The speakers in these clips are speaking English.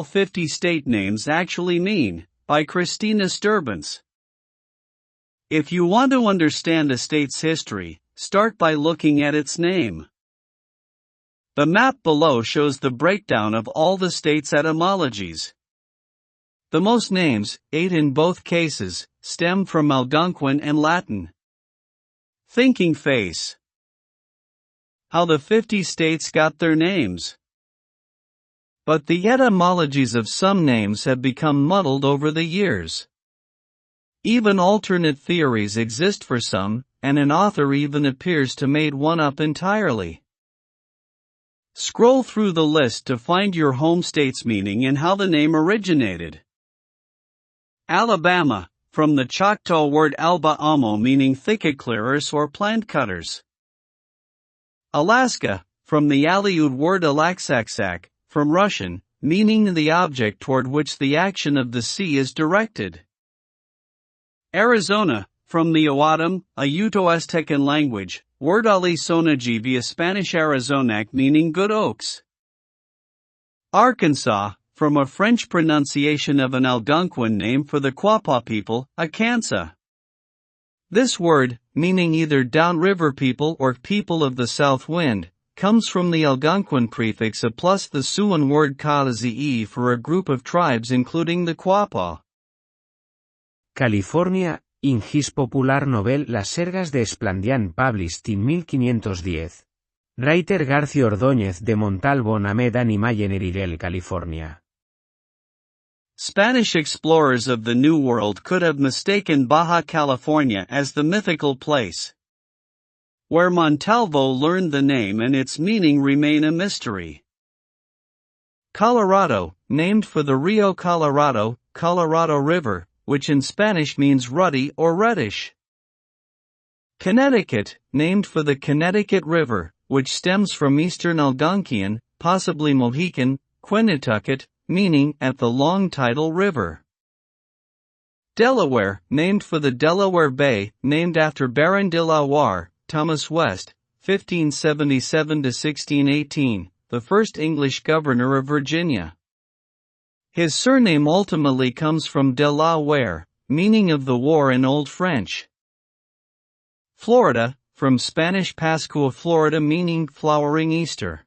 50 state names actually mean, by Christina Sterbenz. If you want to understand a state's history, start by looking at its name. The map below shows the breakdown of all the states' etymologies. The most names, 8 in both cases, stem from Algonquin and Latin. Thinking face. How the 50 states got their names. But the etymologies of some names have become muddled over the years. Even alternate theories exist for some, and an author even appears to made one up entirely. Scroll through the list to find your home state's meaning and how the name originated. Alabama, from the Choctaw word albah meaning thicket-clearers or plant cutters. Alaska, from the Aleut word alaxsxaq, from Russian, meaning the object toward which the action of the sea is directed. Arizona, from the Oatem, a Uto-Aztecan language, word sona-g via Spanish Arizonac meaning good oaks. Arkansas, from a French pronunciation of an Algonquin name for the Quapaw people, Akansa. This word, meaning either downriver people or people of the south wind, comes from the Algonquin prefix a plus the Siouan word kazi for a group of tribes including the Quapaw. California, in his popular novel Las Sergas de Esplandián published in 1510. Writer García Ordóñez de Montalvo named Animayenerirel, California. Spanish explorers of the New World could have mistaken Baja California as the mythical place where Montalvo learned the name, and its meaning remain a mystery. Colorado, named for the Rio Colorado, Colorado River, which in Spanish means ruddy or reddish. Connecticut, named for the Connecticut River, which stems from Eastern Algonquian, possibly Mohican, Quenitucket, meaning at the long tidal river. Delaware, named for the Delaware Bay, named after Baron de la Warre, Thomas West, 1577–1618, the first English governor of Virginia. His surname ultimately comes from de la Warre, meaning of the war in Old French. Florida, from Spanish Pascua Florida meaning flowering Easter.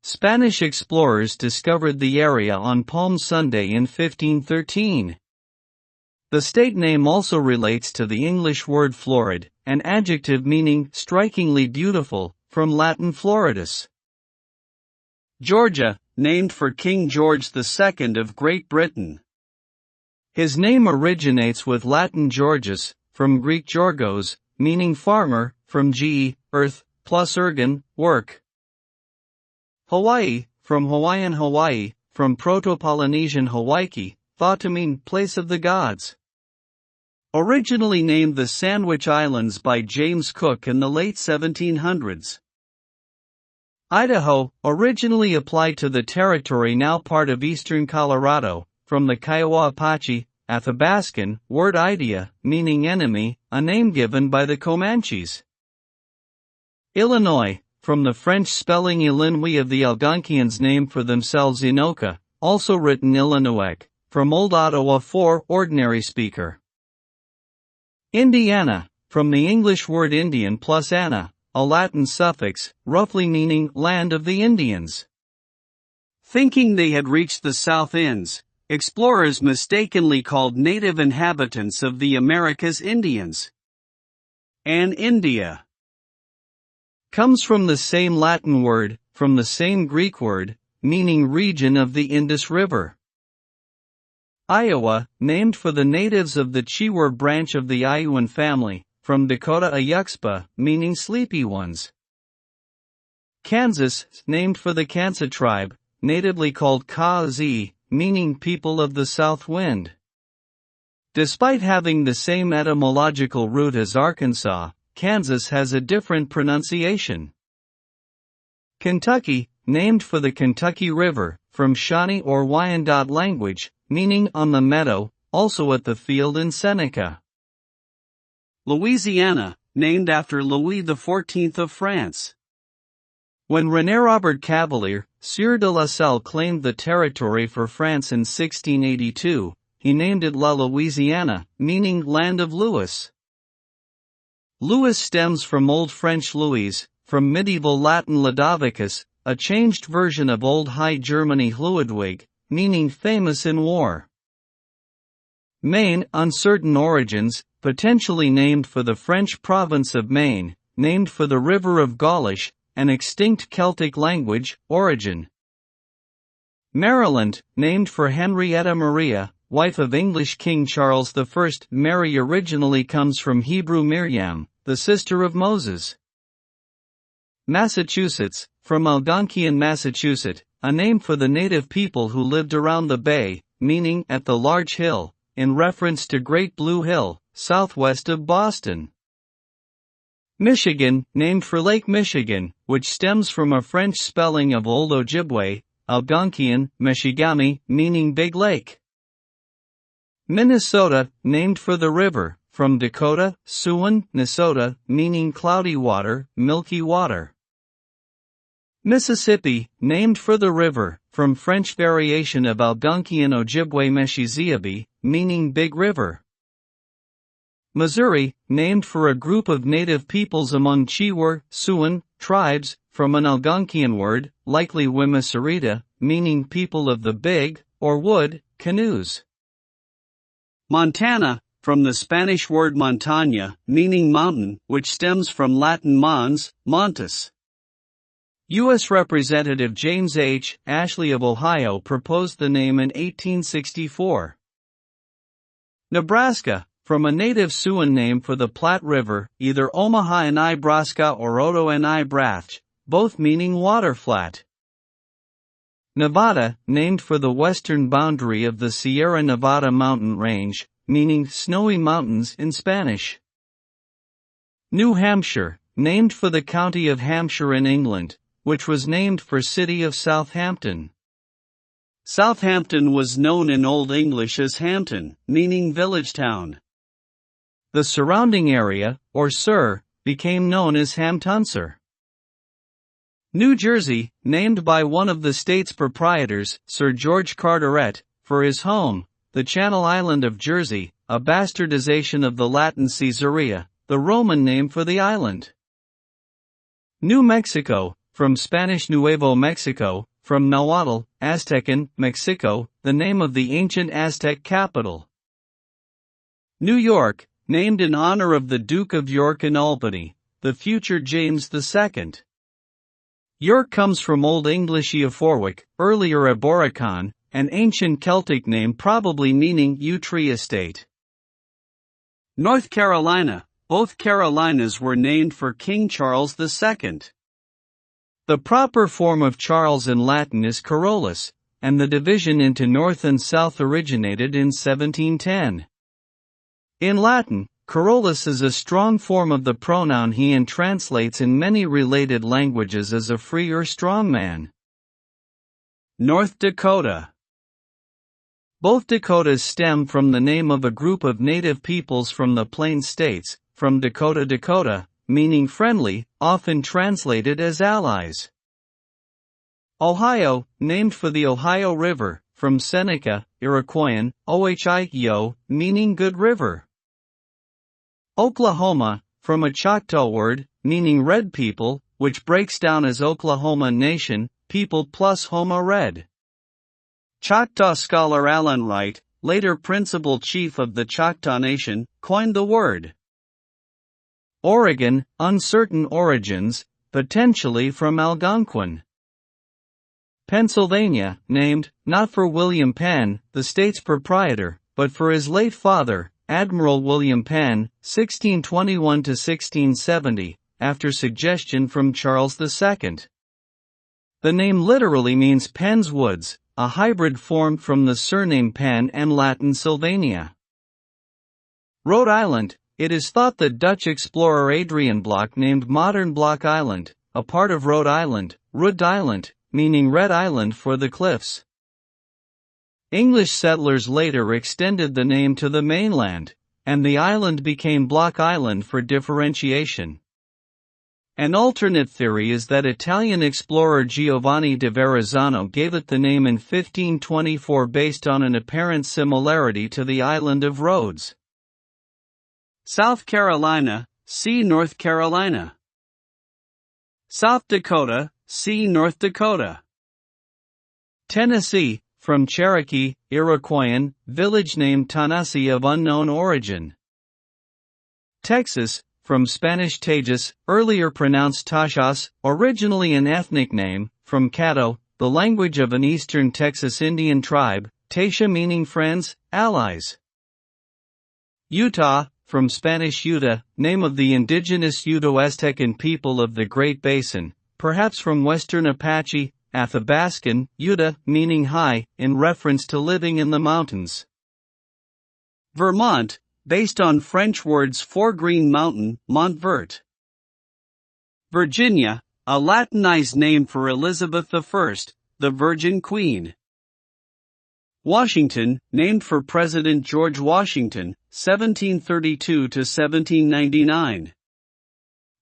Spanish explorers discovered the area on Palm Sunday in 1513. The state name also relates to the English word florid, an adjective meaning strikingly beautiful, from Latin floridus. Georgia, named for King George II of Great Britain. His name originates with Latin Georgus, from Greek Georgos, meaning farmer, from ge, earth, plus ergon, work. Hawaii, from Hawaiian Hawaii, from Proto-Polynesian Hawaiki, thought to mean place of the gods. Originally named the Sandwich Islands by James Cook in the late 1700s. Idaho, originally applied to the territory now part of eastern Colorado, from the Kiowa Apache, Athabascan, word idea, meaning enemy, a name given by the Comanches. Illinois, from the French spelling Illinois of the Algonquians named for themselves Inoka, also written Illinois, from Old Ottawa for ordinary speaker. Indiana, from the English word Indian plus Anna, a Latin suffix, roughly meaning land of the Indians. Thinking they had reached the South Ends, explorers mistakenly called native inhabitants of the Americas Indians. And India comes from the same Latin word, from the same Greek word, meaning region of the Indus River. Iowa, named for the natives of the Chewa branch of the Iowan family, from Dakota Ayuxpa, meaning sleepy ones. Kansas, named for the Kansa tribe, natively called Ka-Z, meaning people of the south wind. Despite having the same etymological root as Arkansas, Kansas has a different pronunciation. Kentucky, named for the Kentucky River, from Shawnee or Wyandot language, meaning on the meadow, also at the field in Seneca. Louisiana, named after Louis XIV of France. When René Robert Cavelier, Sieur de la Salle claimed the territory for France in 1682, he named it La Louisiana, meaning Land of Louis. Louis stems from Old French Louis, from medieval Latin Ludovicus, a changed version of Old High Germany Hludwig, meaning famous in war. Maine, uncertain origins, potentially named for the French province of Maine, named for the river of Gaulish, an extinct Celtic language, origin. Maryland, named for Henrietta Maria, wife of English King Charles I. Mary originally comes from Hebrew Miriam, the sister of Moses. Massachusetts, from Algonquian Massachusetts, a name for the native people who lived around the bay, meaning at the large hill, in reference to Great Blue Hill, southwest of Boston. Michigan, named for Lake Michigan, which stems from a French spelling of Old Ojibwa Algonquian, meshi-gami, meaning big lake. Minnesota, named for the river, from Dakota, Siouan, Nisota, meaning cloudy water, milky water. Mississippi, named for the river, from French variation of Algonquian Ojibwa meshi-ziabi, meaning big river. Missouri, named for a group of native peoples among Chiwer, Siouan, tribes, from an Algonquian word, likely Wimissarita, meaning people of the big, or wood, canoes. Montana, from the Spanish word montaña, meaning mountain, which stems from Latin mons, montes. U.S. Representative James H. Ashley of Ohio proposed the name in 1864. Nebraska, from a native Siouan name for the Platte River, either Omaha and Ibraska or Oto and Ibrach, both meaning waterflat. Nevada, named for the western boundary of the Sierra Nevada mountain range, meaning snowy mountains in Spanish. New Hampshire, named for the county of Hampshire in England, which was named for city of Southampton. Southampton was known in Old English as Hampton, meaning village town. The surrounding area, or Sur, became known as Hamptonshire. New Jersey, named by one of the state's proprietors, Sir George Carteret, for his home, the Channel Island of Jersey, a bastardization of the Latin Caesarea, the Roman name for the island. New Mexico, from Spanish Nuevo Mexico, from Nahuatl, Aztecan, Mexico, the name of the ancient Aztec capital. New York, named in honor of the Duke of York and Albany, the future James II. York comes from Old English Eoforwic, earlier Eboracon, an ancient Celtic name probably meaning yew tree estate. North Carolina, both Carolinas were named for King Charles II. The proper form of Charles in Latin is Carolus, and the division into North and South originated in 1710. In Latin, Carolus is a strong form of the pronoun he and translates in many related languages as a free or strong man. North Dakota. Both Dakotas stem from the name of a group of native peoples from the Plains states, from Dakota Dakota, meaning friendly, often translated as allies. Ohio, named for the Ohio River, from Seneca, Iroquoian, Ohio, meaning good river. Oklahoma, from a Choctaw word, meaning red people, which breaks down as Oklahoma Nation, people plus Homa red. Choctaw scholar Alan Wright, later principal chief of the Choctaw Nation, coined the word. Oregon, uncertain origins, potentially from Algonquin. Pennsylvania, named, not for William Penn, the state's proprietor, but for his late father, Admiral William Penn, 1621–1670, after suggestion from Charles II. The name literally means Penn's Woods, a hybrid formed from the surname Penn and Latin Sylvania. Rhode Island, it is thought that Dutch explorer Adrian Block named modern Block Island, a part of Rhode Island, Rhode Island, meaning Red Island for the cliffs. English settlers later extended the name to the mainland, and the island became Block Island for differentiation. An alternate theory is that Italian explorer Giovanni da Verrazzano gave it the name in 1524 based on an apparent similarity to the island of Rhodes. South Carolina, see North Carolina. South Dakota, see North Dakota. Tennessee, from Cherokee, Iroquoian, village name Tanasi of unknown origin. Texas, from Spanish Tejas, earlier pronounced Tachas, originally an ethnic name, from Caddo, the language of an eastern Texas Indian tribe, Tasha meaning friends, allies. Utah, from Spanish Utah, name of the indigenous Uto-Aztecan people of the Great Basin, perhaps from Western Apache, Athabascan, Utah, meaning high, in reference to living in the mountains. Vermont, based on French words for green mountain, Mont Vert. Virginia, a Latinized name for Elizabeth I, the Virgin Queen. Washington, named for President George Washington, 1732 to 1799.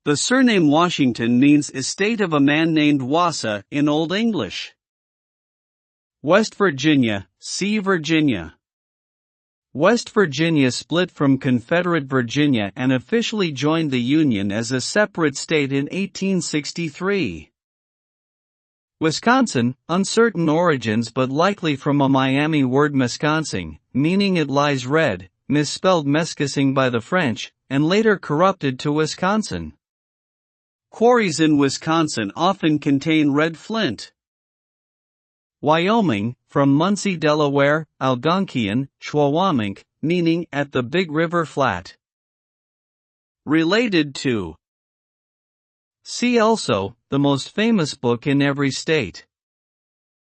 The surname Washington means estate of a man named Wassa in Old English. West Virginia, see Virginia. West Virginia split from Confederate Virginia and officially joined the Union as a separate state in 1863. Wisconsin, uncertain origins but likely from a Miami word mescancing, meaning it lies red, misspelled mescasing by the French, and later corrupted to Wisconsin. Quarries in Wisconsin often contain red flint. Wyoming, from Muncie, Delaware, Algonquian, Chwawamink, meaning at the Big River Flat. Related to. See also, the most famous book in every state.